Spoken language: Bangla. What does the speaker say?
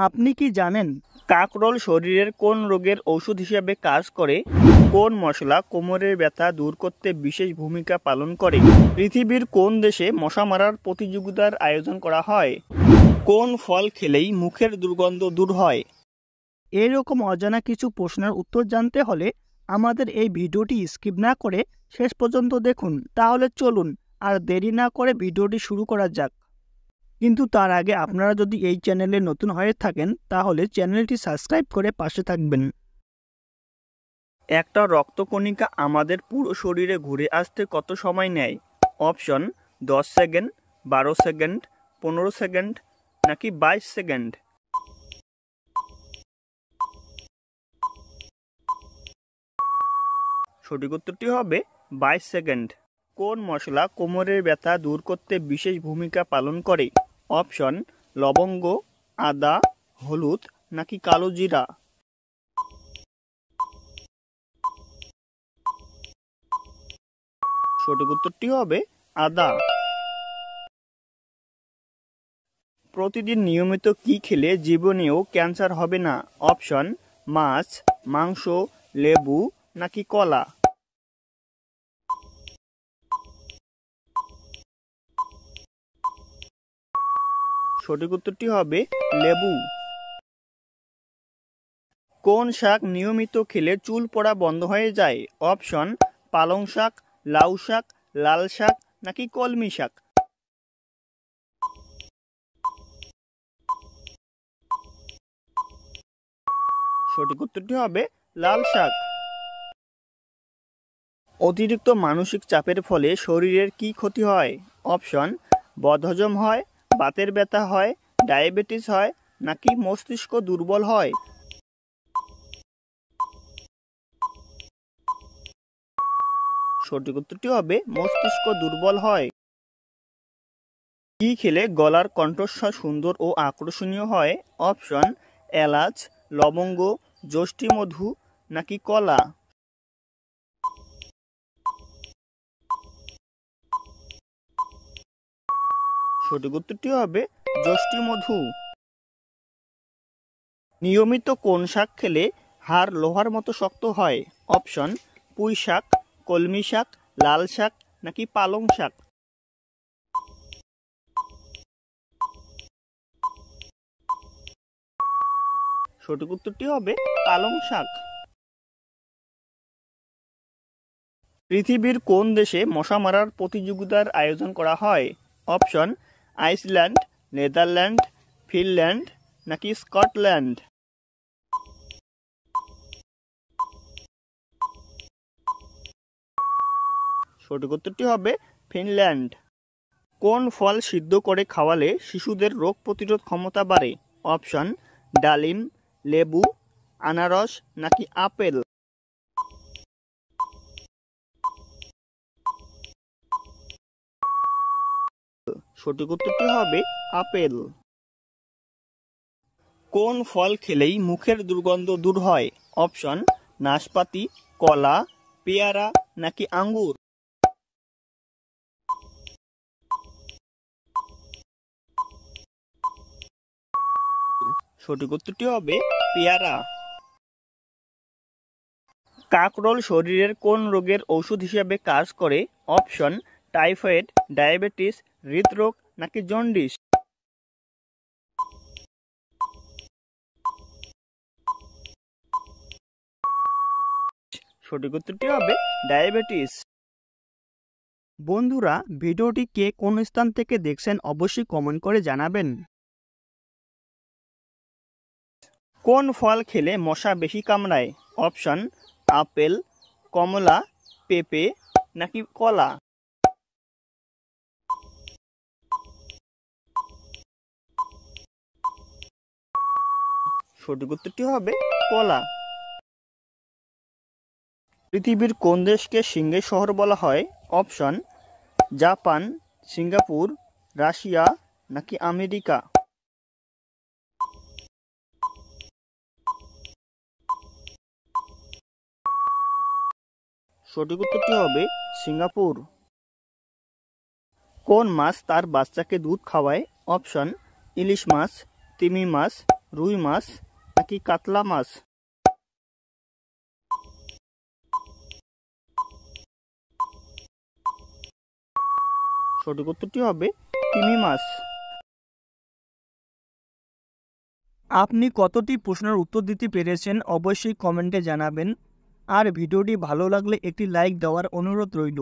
আপনি কি জানেন কাকরোল শরীরের কোন রোগের ঔষধ হিসেবে কাজ করে? কোন মশলা কোমরের ব্যথা দূর করতে বিশেষ ভূমিকা পালন করে? পৃথিবীর কোন দেশে মশা মারার প্রতিযোগিতার আয়োজন করা হয়? কোন ফল খেলেই মুখের দুর্গন্ধ দূর হয়? এরকম অজানা কিছু প্রশ্নের উত্তর জানতে হলে আমাদের এই ভিডিওটি স্কিপ না করে শেষ পর্যন্ত দেখুন। তাহলে চলুন আর দেরি না করে ভিডিওটি শুরু করা যাক। কিন্তু তার আগে আপনারা যদি এই চ্যানেলে নতুন হয়ে থাকেন তাহলে চ্যানেলটি সাবস্ক্রাইব করে পাশে থাকবেন। একটা রক্তকণিকা আমাদের পুরো শরীরে ঘুরে আসতে কত সময় নেয়? অপশন 10 সেকেন্ড, 12 সেকেন্ড, 15 সেকেন্ড নাকি 22 সেকেন্ড? সঠিক উত্তরটি হবে 22 সেকেন্ড। কোন মশলা কোমরের ব্যথা দূর করতে বিশেষ ভূমিকা পালন করে? অপশন লবঙ্গ, আদা, হলুদ নাকি কালো জিরা? সঠিক উত্তরটি হবে আদা। প্রতিদিন নিয়মিত কি খেলে জীবনেও ক্যান্সার হবে না? অপশন মাছ, মাংস, লেবু নাকি কলা? সঠিক উত্তরটি হবে লেবু। কোন শাক নিয়মিত খেলে চুল পড়া বন্ধ হয়ে যায়? অপশন পালং শাক, লাউ শাক, লাল শাক নাকি কলমি শাক? সঠিক উত্তরটি হবে লাল শাক। অতিরিক্ত মানসিক চাপের ফলে শরীরের কি ক্ষতি হয়? অপশন বদহজম হয়, বাতের ব্যথা হয়, ডায়াবেটিস হয় নাকি মস্তিষ্ক দুর্বল হয়? সঠিক উত্তরটি হবে মস্তিষ্ক দুর্বল হয়। কি খেলে গলার কণ্ঠস্বর সুন্দর ও আকর্ষণীয় হয়? অপশন এলাচ, লবঙ্গ, যষ্টি মধু নাকি কলা? সঠিক উত্তরটি হবে যষ্টি মধু। নিয়মিত কোন শাক খেলে হাড় লোহার মতো শক্ত হয়? অপশন পুঁই শাক, কলমি শাক, লাল শাক নাকি পালং শাক? সঠিক উত্তরটি হবে পালং শাক। পৃথিবীর কোন দেশে মশা মারার প্রতিযোগিতার আয়োজন করা হয়? অপশন আইসল্যান্ড, নেদারল্যান্ড, ফিনল্যান্ড নাকি স্কটল্যান্ড? সঠিক উত্তরটি হবে ফিনল্যান্ড। কোন ফল সিদ্ধ করে খাওয়ালে শিশুদের রোগ প্রতিরোধ ক্ষমতা বাড়ে? অপশন ডালিম, লেবু, আনারস নাকি আপেল? সঠিক উত্তরটি হবে আপেল। কোন ফল খেলেই মুখের দুর্গন্ধ দূর হয়? অপশন নাশপাতি, কলা, পেয়ারা নাকি আঙ্গুর? সঠিক উত্তরটি হবে পেয়ারা। কাকরোল শরীরের কোন রোগের ঔষধ হিসেবে কাজ করে? অপশন টাইফয়েড, ডায়াবেটিস, হৃদরোগ নাকি জন্ডিস? সঠিক উত্তরটি হবে ডায়াবেটিস। বন্ধুরা, ভিডিওটি কে কোন স্থান থেকে দেখছেন অবশ্যই কমেন্ট করে জানাবেন। কোন ফল খেলে মশা বেশি কামড়ায়? অপশন আপেল, কমলা, পেঁপে নাকি কলা? সঠিক উত্তরটি হবে কলা। পৃথিবীর কোন দেশকে সিংহের শহর বলা হয়? অপশন জাপান, সিঙ্গাপুর, রাশিয়া নাকি আমেরিকা? সঠিক উত্তরটি হবে সিঙ্গাপুর। কোন মাছ তার বাচ্চাকে দুধ খাওয়ায়? অপশন ইলিশ মাছ, তিমি মাছ, রুই মাছ নাকি কাতলা মাছ? সঠিক উত্তরটি হবে তিমি মাছ। আপনি কতটি প্রশ্নের উত্তর দিতে পেরেছেন অবশ্যই কমেন্টে জানাবেন। আর ভিডিওটি ভালো লাগলে একটি লাইক দেওয়ার অনুরোধ রইল।